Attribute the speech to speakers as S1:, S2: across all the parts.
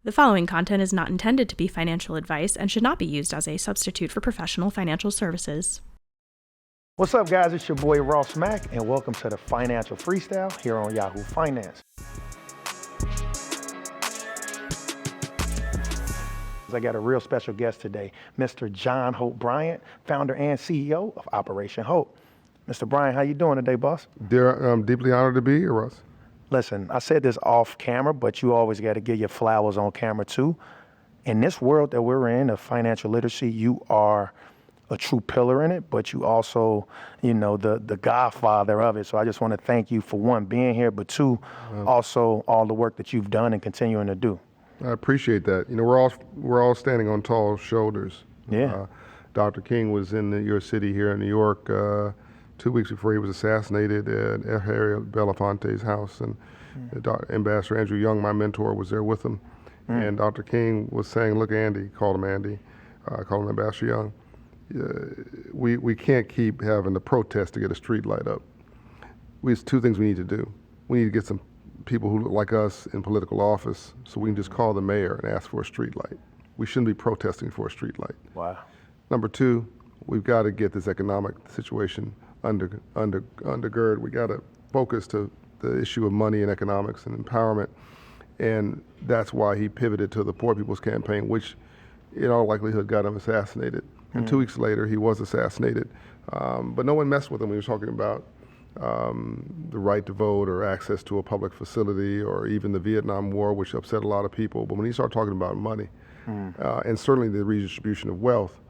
S1: The following content is not intended to be financial advice and should not be used as a substitute for professional financial services.
S2: What's up, guys? It's your boy Ross Mack, and welcome to the Financial Freestyle here on Yahoo Finance. I got a real special guest today, Mr. John Hope Bryant, founder and CEO of Operation Hope. Mr. Bryant, how you doing today, boss?
S3: Dear, I'm deeply honored to be here, Russ.
S2: Listen, I said this off camera, but you always got to give your flowers on camera too. In this world that we're in of financial literacy, you are a true pillar in it, but you also, the godfather of it. So I just want to thank you for one, being here, but two, also all the work that you've done and continuing to do.
S3: I appreciate that. We're all standing on tall shoulders.
S2: Yeah.
S3: Dr. King was in your city here in New York 2 weeks before he was assassinated at Harry Belafonte's house, and Ambassador Andrew Young, my mentor, was there with him. And Dr. King was saying, "Look, Andy," called him Andy, called him Ambassador Young. We can't keep having the protest to get a street light up. There's two things we need to do. We need to get some people who look like us in political office, so we can just call the mayor and ask for a street light. We shouldn't be protesting for a street light.
S2: Wow.
S3: Number two, we've got to get this economic situation undergird. We got to focus to the issue of money and economics and empowerment, and that's why he pivoted to the Poor People's Campaign, which in all likelihood got him assassinated. And 2 weeks later, he was assassinated. But no one messed with him when he was talking about the right to vote or access to a public facility or even the Vietnam War, which upset a lot of people. But when he started talking about money, and certainly the redistribution of wealth,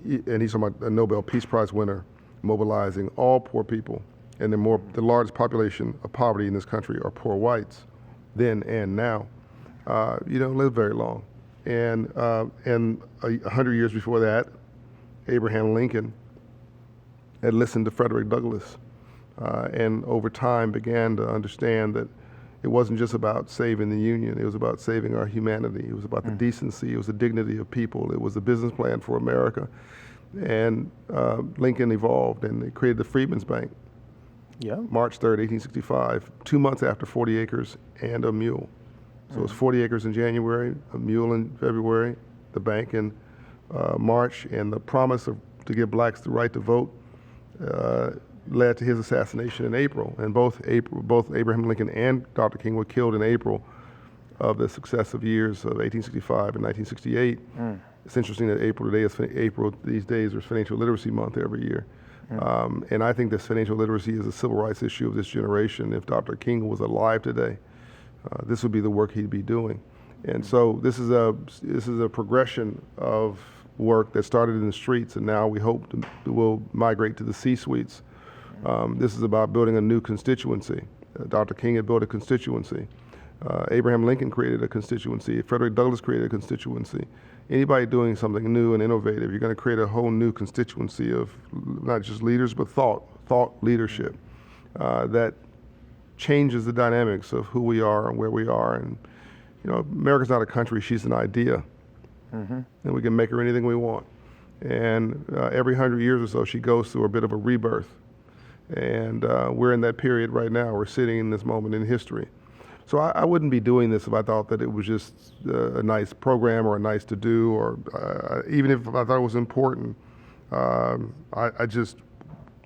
S3: and he's talking about a Nobel Peace Prize winner mobilizing all poor people, and the largest population of poverty in this country are poor whites, then and now, you don't live very long. And 100 years before that, Abraham Lincoln had listened to Frederick Douglass, and over time began to understand that it wasn't just about saving the Union, it was about saving our humanity. It was about the decency, it was the dignity of people, it was the business plan for America. And Lincoln evolved, and they created the Freedmen's Bank.
S2: Yeah.
S3: March 3rd, 1865, 2 months after 40 acres and a mule. So it was 40 acres in January, a mule in February, the bank in March, and the promise to give blacks the right to vote led to his assassination in April. And both Abraham Lincoln and Dr. King were killed in April of the successive years of 1865 and 1968. It's interesting that April these days is Financial Literacy Month every year. And I think this financial literacy is a civil rights issue of this generation. If Dr. King was alive today, this would be the work he'd be doing. And so this is a progression of work that started in the streets, and now we hope will migrate to the C-suites. This is about building a new constituency. Dr. King had built a constituency. Abraham Lincoln created a constituency. Frederick Douglass created a constituency. Anybody doing something new and innovative, you're going to create a whole new constituency of not just leaders, but thought leadership that changes the dynamics of who we are and where we are. And America's not a country; she's an idea, and we can make her anything we want. And every 100 years or so, she goes through a bit of a rebirth. And we're in that period right now. We're sitting in this moment in history. So I wouldn't be doing this if I thought that it was just a nice program or a nice to do, or even if I thought it was important. I just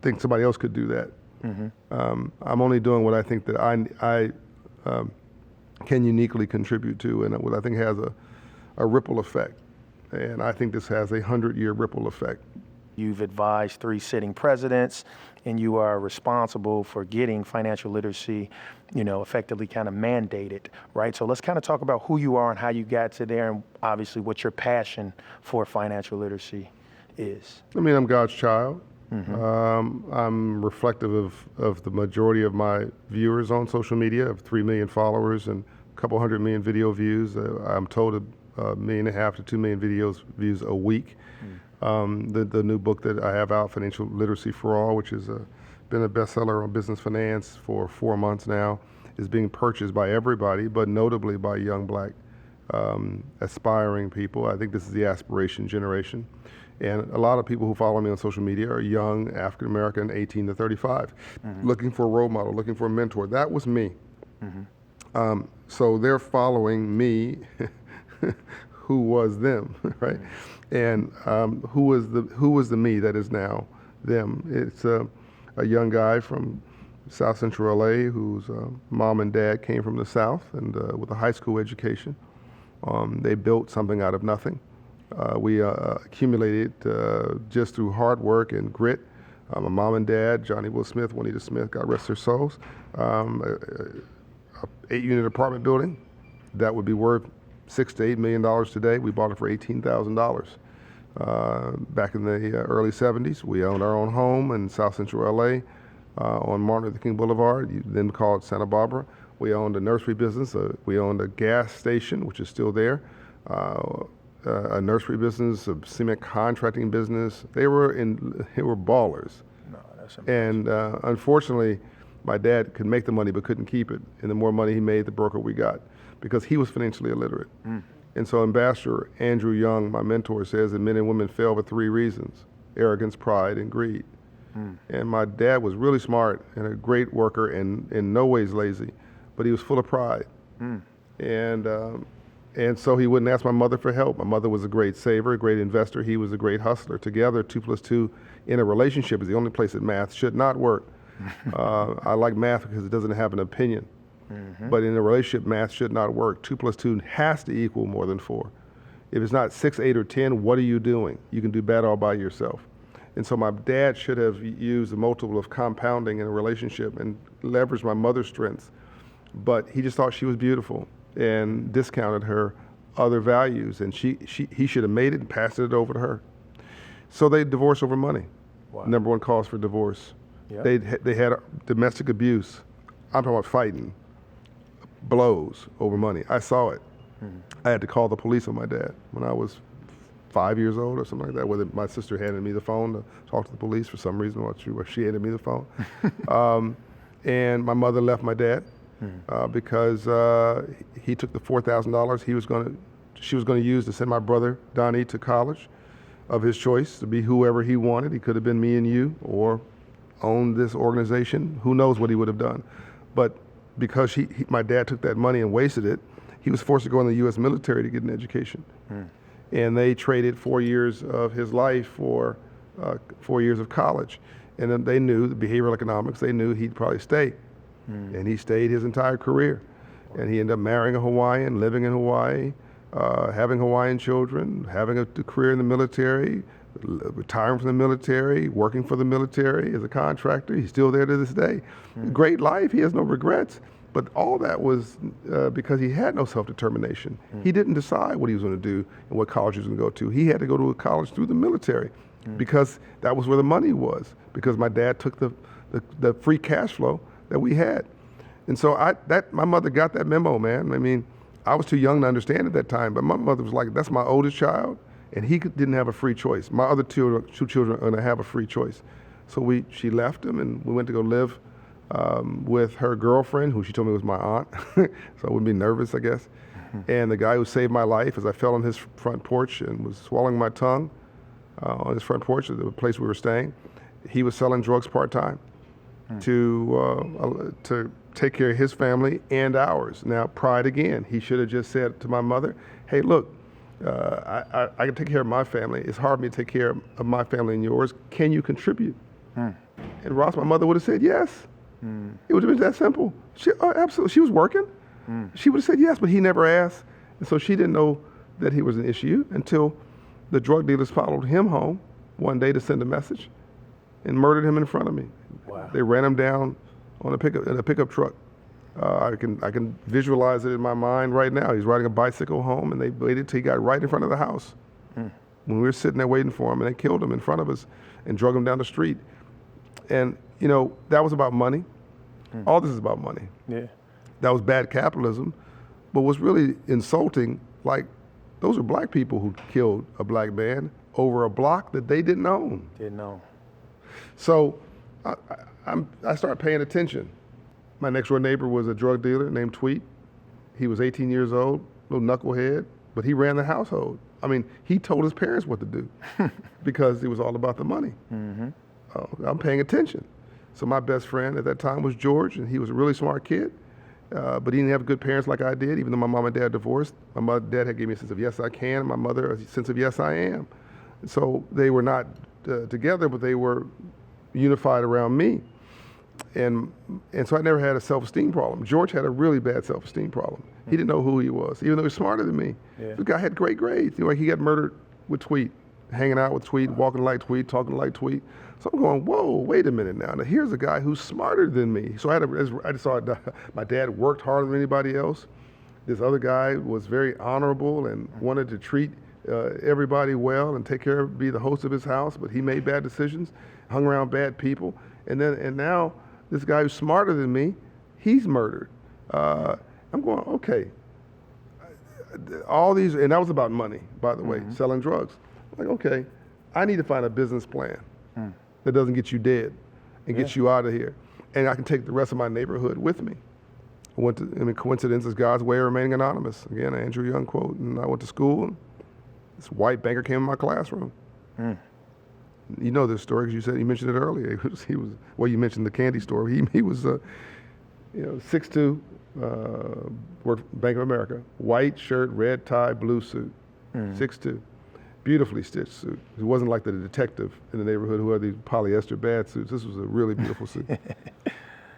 S3: think somebody else could do that. I'm only doing what I think that I can uniquely contribute to, and what I think has a ripple effect. And I think this has a 100-year ripple effect.
S2: You've advised 3 sitting presidents, and you are responsible for getting financial literacy, effectively kind of mandated, right? So let's kind of talk about who you are and how you got to there, and obviously what your passion for financial literacy is.
S3: I'm God's child. I'm reflective of the majority of my viewers on social media. I have 3 million followers and a couple 100 million video views. I'm told 1.5 million to 2 million views a week. The new book that I have out, Financial Literacy for All, which has been a bestseller on business finance for 4 months now, is being purchased by everybody, but notably by young black aspiring people. I think this is the aspiration generation. And a lot of people who follow me on social media are young African American, 18 to 35, looking for a role model, looking for a mentor. That was me. So they're following me who was them, right? And who was the me that is now them. It's a young guy from South Central LA whose mom and dad came from the South and with a high school education. They built something out of nothing. We accumulated just through hard work and grit. My mom and dad, Johnny Will Smith, Juanita Smith, God rest their souls, a 8-unit apartment building that would be worth $6 to $8 million today. We bought it for $18,000. Back in the early 70s, we owned our own home in South Central LA on Martin Luther King Boulevard, then called Santa Barbara. We owned a nursery business. We owned a gas station, which is still there. A nursery business, a cement contracting business. They were ballers.
S2: No, that's amazing.
S3: And unfortunately, my dad could make the money but couldn't keep it. And the more money he made, the broker we got, because he was financially illiterate. And so Ambassador Andrew Young, my mentor, says that men and women fail for 3 reasons: arrogance, pride, and greed. And my dad was really smart and a great worker and in no ways lazy, but he was full of pride. And so he wouldn't ask my mother for help. My mother was a great saver, a great investor. He was a great hustler. Together, 2 + 2 in a relationship is the only place that math should not work. I like math because it doesn't have an opinion. But in a relationship, math should not work. 2 + 2 has to equal more than 4. If it's not 6, 8, or 10, what are you doing? You can do bad all by yourself. And so my dad should have used the multiple of compounding in a relationship and leveraged my mother's strengths. But he just thought she was beautiful and discounted her other values. And he should have made it and passed it over to her. So they divorced over money.
S2: Wow.
S3: Number 1 cause for divorce.
S2: Yep.
S3: They had domestic abuse. I'm talking about fighting, blows over money. I saw it. I had to call the police on my dad when I was 5 years old or something like that, whether my sister handed me the phone to talk to the police for some reason, or she handed me the phone. And my mother left my dad because he took the $4,000 she was going to use to send my brother Donnie to college of his choice, to be whoever he wanted. He could have been me and you, or owned this organization. Who knows what he would have done. But because my dad took that money and wasted it, he was forced to go in the U.S. military to get an education. And they traded 4 years of his life for 4 years of college. And then they knew, the behavioral economics, they knew he'd probably stay. And he stayed his entire career. And he ended up marrying a Hawaiian, living in Hawaii, having Hawaiian children, having a career in the military, retiring from the military, working for the military as a contractor. He's still there to this day. Great life, he has no regrets. But all that was because he had no self-determination. He didn't decide what he was going to do and what college he was going to go to. He had to go to a college through the military because that was where the money was, because my dad took the free cash flow that we had. And so my mother got that memo, man. I mean, I was too young to understand at that time, but my mother was like, that's my oldest child, and he didn't have a free choice. My other two children are going to have a free choice. So she left him, and we went to go live with her girlfriend, who she told me was my aunt, so I wouldn't be nervous, I guess. And the guy who saved my life, as I fell on his front porch and was swallowing my tongue on his front porch at the place we were staying, he was selling drugs part-time to take care of his family and ours. Now, pride again. He should have just said to my mother, hey, look, I can take care of my family. It's hard for me to take care of my family and yours. Can you contribute? And Ross, my mother would have said yes. It would have been that simple. Absolutely. She was working. She would have said yes, but he never asked. And so she didn't know that he was an issue until the drug dealers followed him home one day to send a message and murdered him in front of me.
S2: Wow.
S3: They ran him down in a pickup truck. I can visualize it in my mind right now. He's riding a bicycle home, and they waited till he got right in front of the house. When we were sitting there waiting for him, and they killed him in front of us and drug him down the street. And that was about money. All this is about money.
S2: Yeah.
S3: That was bad capitalism. But what's really insulting, like, those are black people who killed a black man over a block that they didn't own.
S2: Didn't know.
S3: So I started paying attention. My next door neighbor was a drug dealer named Tweet. He was 18 years old, little knucklehead, but he ran the household. I mean, he told his parents what to do because it was all about the money. I'm paying attention. So my best friend at that time was George, and he was a really smart kid. but he didn't have good parents like I did, even though my mom and dad divorced. My dad had gave me a sense of yes, I can, and my mother a sense of yes, I am. So they were not together, but they were unified around me. And so I never had a self-esteem problem. George had a really bad self-esteem problem. He didn't know who he was, even though he was smarter than me.
S2: Yeah.
S3: The guy had great grades. Like he got murdered with Tweet, hanging out with Tweet, walking like Tweet, talking like Tweet. So I'm going, whoa, wait a minute now. Now here's a guy who's smarter than me. So I just saw my dad worked harder than anybody else. This other guy was very honorable and wanted to treat everybody well and take care of, be the host of his house, but he made bad decisions, hung around bad people. And now this guy who's smarter than me, he's murdered. I'm going, okay. All these, and that was about money, by the way, selling drugs. I'm like, okay, I need to find a business plan that doesn't get you dead and gets you out of here. And I can take the rest of my neighborhood with me. Coincidence is God's way of remaining anonymous. Again, an Andrew Young quote. And I went to school, and this white banker came in my classroom. You know this story because you mentioned it earlier. He was well, you mentioned the candy store. He was 6'2", worked Bank of America, white shirt, red tie, blue suit, 6'2", beautifully stitched suit. It wasn't like the detective in the neighborhood who had these polyester bad suits. This was a really beautiful suit.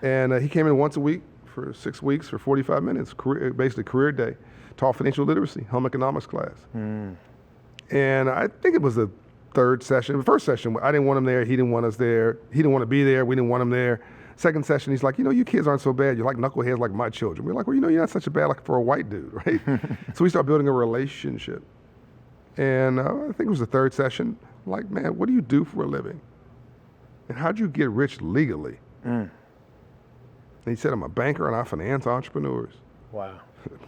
S3: And he came in once a week for 6 weeks for 45 minutes, basically career day, taught financial literacy, home economics class. And I think it was the third session. The first session, I didn't want him there. He didn't want us there. He didn't want to be there. We didn't want him there. Second session, he's like, you kids aren't so bad. You're like knuckleheads like my children. We're like, well, you're not such a bad like for a white dude, right? So we start building a relationship. And I think it was the third session. I'm like, man, what do you do for a living? And how'd you get rich legally? And he said, I'm a banker and I finance entrepreneurs. Wow.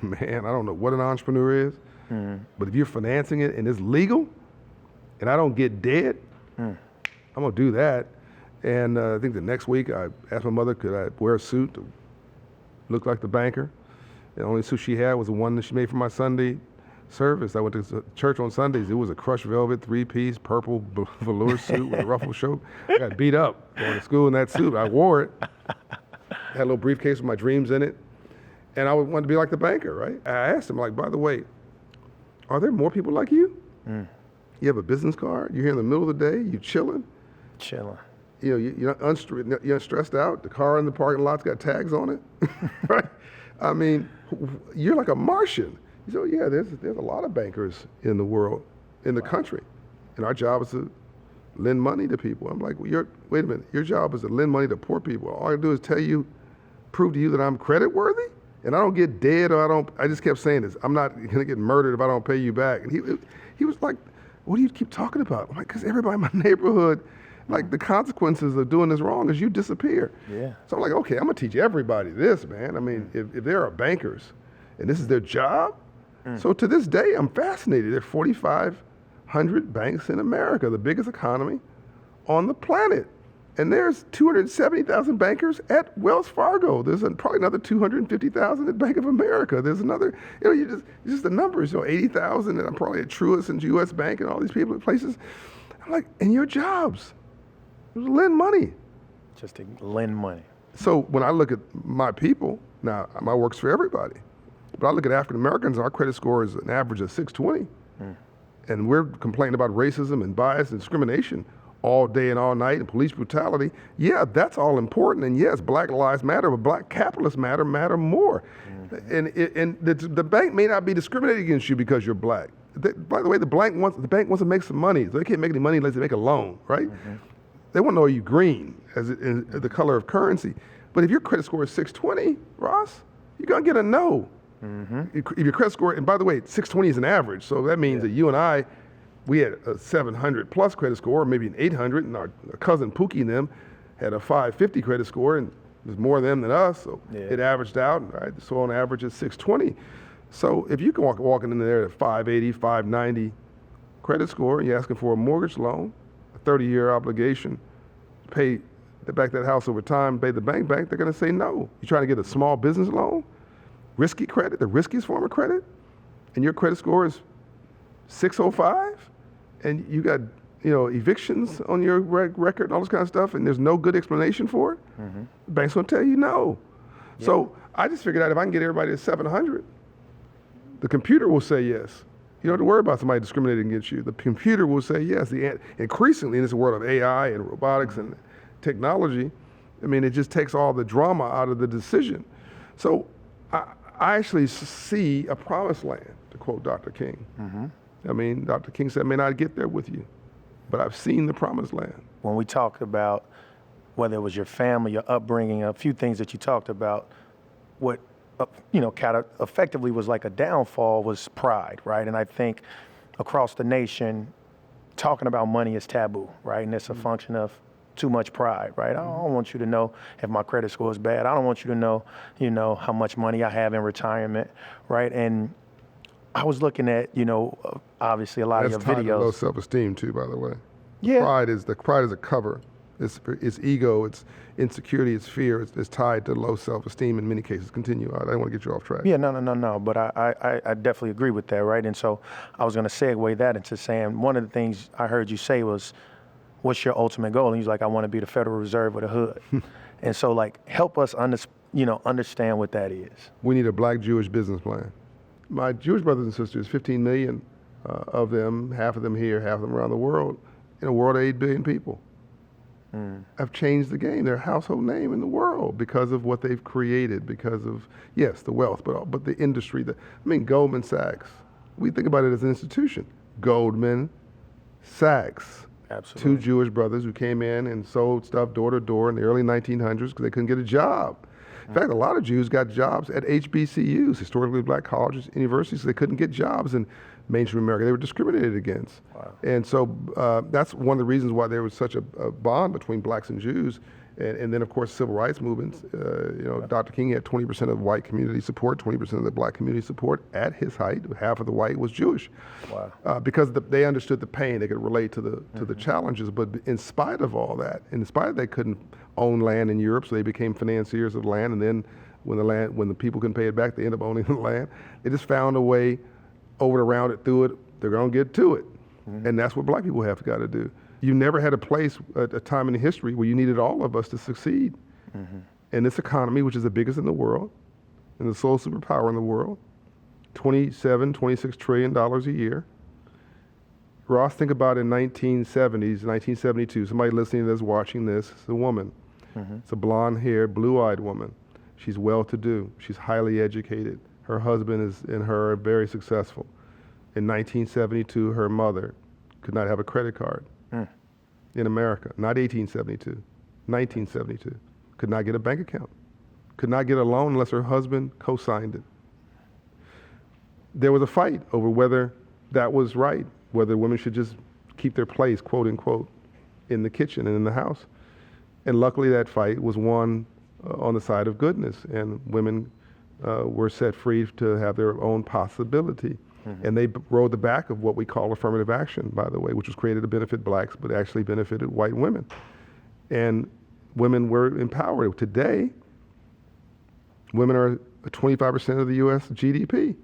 S3: Man, I don't know what an entrepreneur is, but if you're financing it and it's legal, and I don't get dead, I'm gonna do that. And I think the next week I asked my mother, could I wear a suit to look like the banker? The only suit she had was the one that she made for my Sunday service. I went to church on Sundays. It was a crushed velvet, 3-piece, purple velour suit with a ruffle choke. I got beat up going to school in that suit. I wore it. Had a little briefcase with my dreams in it. And I wanted to be like the banker, right? I asked him, like, by the way, are there more people like you? You have a business card. You're here in the middle of the day. You chilling. You're not stressed out. The car in the parking lot's got tags on it, right? I mean, you're like a Martian. He said, yeah, there's a lot of bankers in the world, in the country, and our job is to lend money to people. I'm like, well, wait a minute. Your job is to lend money to poor people. All I do is prove to you that I'm credit worthy, and I don't get dead, or I just kept saying this. I'm not gonna get murdered if I don't pay you back. And he was like, what do you keep talking about? I'm like, because everybody in my neighborhood, like the consequences of doing this wrong is you disappear. So I'm like, okay, I'm gonna teach everybody this, man. I mean, if there are bankers and this is their job, so to this day, I'm fascinated. There are 4,500 banks in America, the biggest economy on the planet. And there's 270,000 bankers at Wells Fargo. There's probably another 250,000 at Bank of America. There's another, just the numbers, 80,000, and I'm probably at Truist and U.S. Bank and all these people at places. I'm like, and your jobs, lend money.
S2: Just to lend money.
S3: So when I look at my people, now my work's for everybody, but I look at African Americans, our credit score is an average of 620. And we're complaining about racism and bias and discrimination all day and all night, and police brutality. Yeah, that's all important. And yes, Black lives matter, but Black capitalists matter more. And the bank may not be discriminating against you because you're Black. By the way, the bank wants to make some money. So they can't make any money unless they make a loan, right? They want to know, are you green as the color of currency? But if your credit score is 620, Ross, you're going to get a no. If your credit score, and by the way, 620 is an average. So that means that you and I, we had a 700 plus credit score, or maybe an 800, and our cousin Pookie and them had a 550 credit score, and there's more of them than us, so it averaged out, right? So on average it's 620. So if you can walking in there at 580, 590 credit score, and you're asking for a mortgage loan, a 30-year obligation, pay back that house over time, pay the bank back, they're gonna say no. You're trying to get a small business loan, risky credit, the riskiest form of credit, and your credit score is 605, and you got evictions on your record and all this kind of stuff, and there's no good explanation for it, the bank's gonna tell you no. So I just figured out if I can get everybody to 700, the computer will say yes. You don't have to worry about somebody discriminating against you. The computer will say yes. Increasingly in this world of AI and robotics and technology, I mean, it just takes all the drama out of the decision. So I actually see a promised land, to quote Dr. King. I mean, Dr. King said, I may not get there with you, but I've seen the promised land.
S2: When we talked about whether it was your family, your upbringing, a few things that you talked about, what kind of effectively was like a downfall was pride, right? And I think across the nation, talking about money is taboo, right? And it's a function of too much pride, right? I don't want you to know if my credit score is bad. I don't want you to know, how much money I have in retirement, right? And I was looking at, obviously a lot of your videos. That's tied to
S3: low self-esteem too, by the way.
S2: Yeah.
S3: Pride is a cover. It's ego, it's insecurity, it's fear. It's tied to low self-esteem in many cases. Continue. I don't want to get you off track.
S2: Yeah, no. But I definitely agree with that, right? And so I was going to segue that into saying one of the things I heard you say was, what's your ultimate goal? And he's like, I want to be the Federal Reserve with a hood. And so help us understand what that is.
S3: We need a black Jewish business plan. My Jewish brothers and sisters, 15 million of them, half of them here, half of them around the world, in a world of 8 billion people, have changed the game. They're a household name in the world because of what they've created, because of, yes, the wealth, but the industry. Goldman Sachs, we think about it as an institution. Goldman Sachs.
S2: Absolutely.
S3: 2 Jewish brothers who came in and sold stuff door to door in the early 1900s because they couldn't get a job. In fact, a lot of Jews got jobs at HBCUs, historically black colleges, universities, so they couldn't get jobs in mainstream America. They were discriminated against.
S2: Wow.
S3: And so that's one of the reasons why there was such a bond between blacks and Jews. And then, of course, civil rights movements. Dr. King had 20% of white community support, 20% of the black community support at his height. Half of the white was Jewish.
S2: Wow.
S3: Because they understood the pain. They could relate to the challenges. But in spite of all that, they couldn't own land in Europe, so they became financiers of land. And then when the people couldn't pay it back, they ended up owning the land. They just found a way over it, around it, through it. They're going to get to it. And that's what black people have got to do. You never had a place, a time in history where you needed all of us to succeed. In this economy, which is the biggest in the world, and the sole superpower in the world, $26 trillion a year. Ross, think about in 1970s, 1972, somebody listening to this, watching this, is a woman. It's a blonde-haired, blue-eyed woman. She's well-to-do. She's highly educated. Her husband and her are very successful. In 1972, her mother could not have a credit card. In America, not 1872, 1972. Could not get a bank account. Could not get a loan unless her husband co-signed it. There was a fight over whether that was right, whether women should just keep their place, quote unquote, in the kitchen and in the house. And luckily that fight was won on the side of goodness, and women were set free to have their own possibility. And they rode the back of what we call affirmative action, by the way, which was created to benefit blacks, but actually benefited white women. And women were empowered. Today, women are 25% of the U.S. GDP.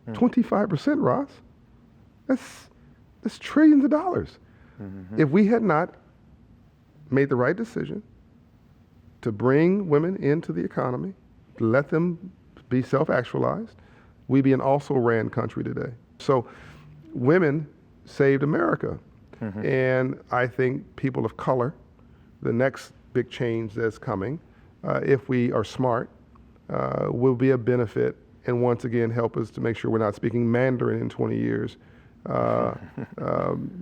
S3: 25%, Ross. That's trillions of dollars. If we had not made the right decision to bring women into the economy, let them be self-actualized, we'd be an also-ran country today. So women saved America. And I think people of color, the next big change that's coming, if we are smart, will be a benefit and once again help us to make sure we're not speaking Mandarin in 20 years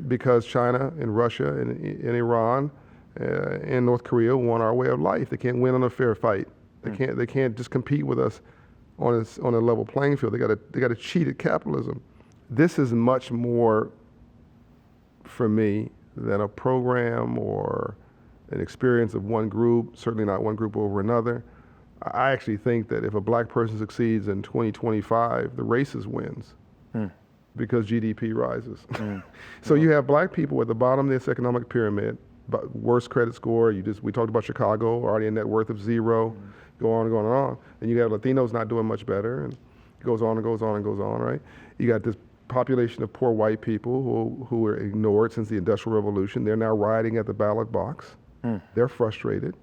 S3: because China and Russia and Iran and North Korea want our way of life. They can't win on a fair fight. They can't just compete with us on a level playing field. They got to cheat at capitalism. This is much more for me than a program or an experience of one group, certainly not one group over another. I actually think that if a black person succeeds in 2025, the racist wins because GDP rises. So you have black people at the bottom of this economic pyramid, but worst credit score. We talked about Chicago, already a net worth of zero. Go on and go on and on. And you got Latinos not doing much better, and it goes on and goes on and goes on, right? You got this population of poor white people who were ignored since the Industrial Revolution. They're now rioting at the ballot box. They're frustrated.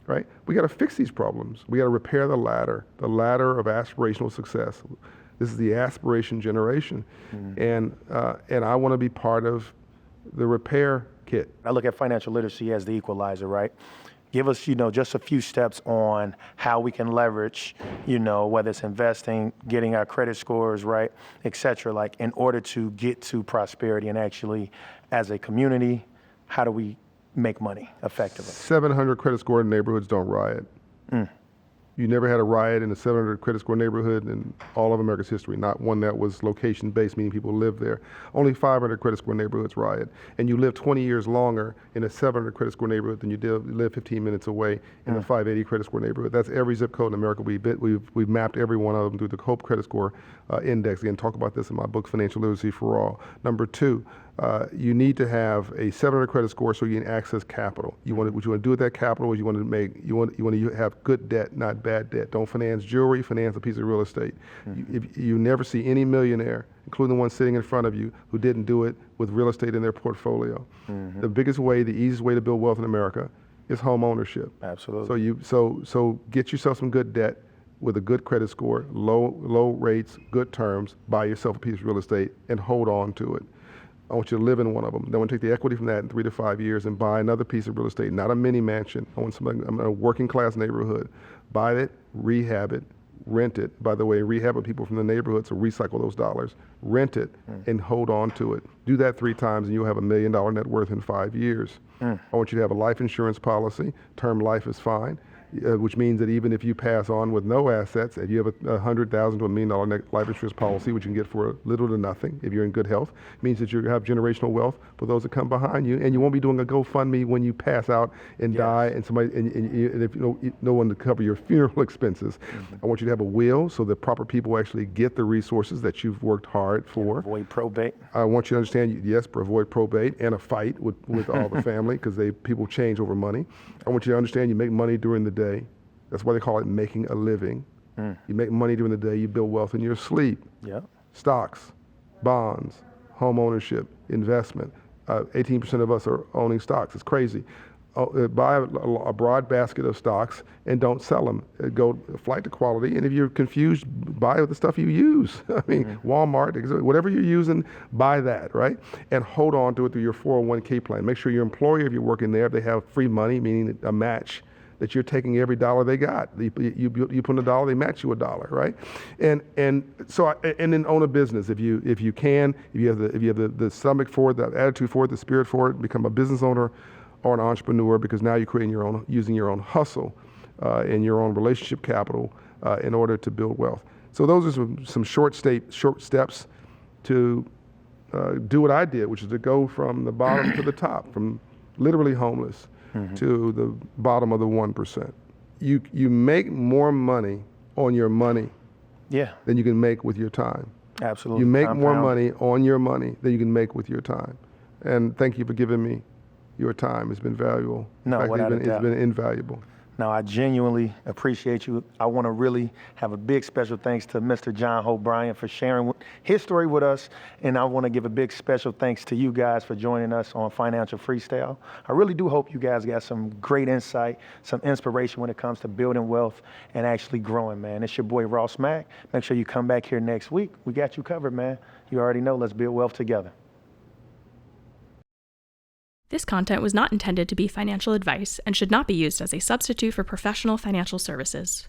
S3: right? We got to fix these problems. We got to repair the ladder of aspirational success. This is the aspiration generation, and I want to be part of the repair kit.
S2: I look at financial literacy as the equalizer, right? Give us, just a few steps on how we can leverage, whether it's investing, getting our credit scores right, et cetera, like in order to get to prosperity and actually as a community, how do we make money effectively?
S3: 700 credit score neighborhoods don't riot. You never had a riot in a 700 credit score neighborhood in all of America's history, not one that was location-based, meaning people lived there. Only 500 credit score neighborhoods riot. And you live 20 years longer in a 700 credit score neighborhood than you live 15 minutes away in a 580 credit score neighborhood. That's every zip code in America. We've mapped every one of them through the Hope Credit Score Index. Again, talk about this in my book, Financial Literacy for All. Number two, you need to have a 700 credit score so you can access capital. What you want to do with that capital is you want to have good debt, not bad debt. Don't finance jewelry, finance a piece of real estate. You never see any millionaire, including the one sitting in front of you, who didn't do it with real estate in their portfolio. The biggest way, the easiest way to build wealth in America is home ownership.
S2: Absolutely.
S3: So get yourself some good debt with a good credit score, low rates, good terms, buy yourself a piece of real estate and hold on to it. I want you to live in one of them. Then I want to take the equity from that in 3 to 5 years and buy another piece of real estate, not a mini mansion. I'm in a working class neighborhood. Buy it, rehab it, rent it. By the way, rehab with people from the neighborhood, so recycle those dollars. Rent it and hold on to it. Do that 3 times and you'll have $1 million net worth in 5 years. I want you to have a life insurance policy. Term life is fine. Which means that even if you pass on with no assets, if you have a $100,000 to $1 million life insurance policy, which you can get for little to nothing if you're in good health, means that you have generational wealth for those that come behind you, and you won't be doing a GoFundMe when you pass out and die, and if no one to cover your funeral expenses. I want you to have a will so that proper people actually get the resources that you've worked hard for.
S2: Avoid probate.
S3: I want you to understand, yes, avoid probate and a fight with all the family because people change over money. I want you to understand you make money during the day. That's why they call it making a living. You make money during the day, you build wealth in your sleep. Stocks, bonds, home ownership, investment. 18% of us are owning stocks. It's crazy. Buy a broad basket of stocks and don't sell them. Go flight to quality. And if you're confused, buy the stuff you use. I mean, Walmart, whatever you're using, buy that, right? And hold on to it through your 401k plan. Make sure your employer, if you're working there, if they have free money, meaning a match, that you're taking every dollar they got. You put in $1, they match you $1, right? And then own a business if you have the stomach for it, the attitude for it, the spirit for it, become a business owner or an entrepreneur, because now you're creating using your own hustle and your own relationship capital in order to build wealth. So those are some short steps to do what I did, which is to go from the bottom to the top, from literally homeless to the bottom of the 1%. You make more money on your money than you can make with your time.
S2: Absolutely.
S3: You make more money on your money than you can make with your time. And thank you for giving me your time. It's been valuable.
S2: No,
S3: in fact,
S2: without a doubt.
S3: It's been invaluable.
S2: Now, I genuinely appreciate you. I want to really have a big special thanks to Mr. John Hope Bryant for sharing his story with us. And I want to give a big special thanks to you guys for joining us on Financial Freestyle. I really do hope you guys got some great insight, some inspiration when it comes to building wealth and actually growing, man. It's your boy, Ross Mack. Make sure you come back here next week. We got you covered, man. You already know. Let's build wealth together.
S1: This content was not intended to be financial advice and should not be used as a substitute for professional financial services.